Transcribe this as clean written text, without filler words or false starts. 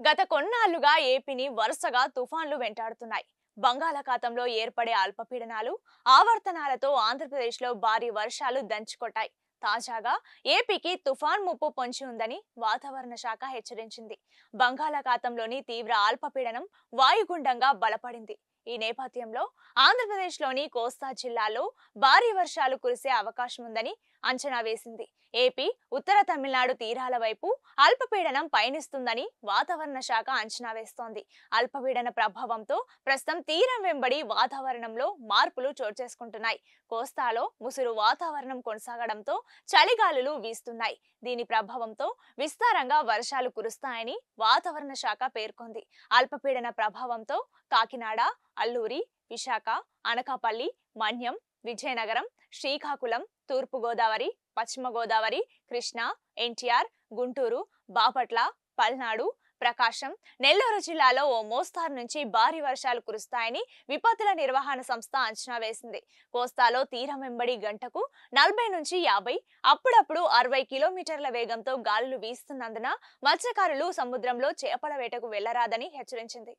గత కొన్నాళ్లుగా ఏపీని వరుసగా తుఫాన్లు వెంటాడుతున్నాయి. బంగాళాఖాతంలో ఏర్పడే అల్పపీడనాలు, ఆవర్తనాలతో ఆంధ్రప్రదేశ్లో భారీ వర్షాలు దంచుకొట్టాయి. తాజాగా ఏపీకి తుఫాన్ ముప్పు పొంచి ఉందని వాతావరణ శాఖ హెచ్చరించింది. బంగాళాఖాతంలోని తీవ్ర అల్పపీడనం వాయుగుండంగా బలపడింది. ఈ నేపథ్యంలో ఆంధ్రప్రదేశ్లోని కోస్తా జిల్లాలో భారీ వర్షాలు కురిసే అవకాశం ఉందని అంచనా వేసింది. ఏపీ, ఉత్తర తమిళనాడు తీరాల వైపు అల్పపీడనం పయనిస్తుందని వాతావరణ శాఖ అంచనా వేస్తోంది. అల్పపీడన ప్రభావంతో ప్రస్తుతం తీరం వెంబడి వాతావరణంలో మార్పులు చోటు చేసుకుంటున్నాయి. కోస్తాలో ముసురు వాతావరణం కొనసాగడంతో చలిగాలులు వీస్తున్నాయి. దీని ప్రభావంతో విస్తారంగా వర్షాలు కురుస్తాయని వాతావరణ శాఖ పేర్కొంది. అల్పపీడన ప్రభావంతో కాకినాడ, అల్లూరి, విశాఖ, అనకాపల్లి, మన్యం, విజయనగరం, శ్రీకాకుళం, తూర్పు గోదావరి, పశ్చిమ గోదావరి, కృష్ణా, ఎన్టీఆర్, గుంటూరు, బాపట్ల, పల్నాడు, ప్రకాశం, నెల్లూరు జిల్లాలో ఓ మోస్తారు నుంచి భారీ వర్షాలు కురుస్తాయని విపత్తుల నిర్వహణ సంస్థ అంచనా వేసింది. కోస్తాలో తీరం వెంబడి గంటకు 40 నుంచి 50, అప్పుడప్పుడు 60 కిలోమీటర్ల వేగంతో గాలులు వీస్తున్నందున మత్స్యకారులు సముద్రంలో చేపల వేటకు వెళ్లరాదని హెచ్చరించింది.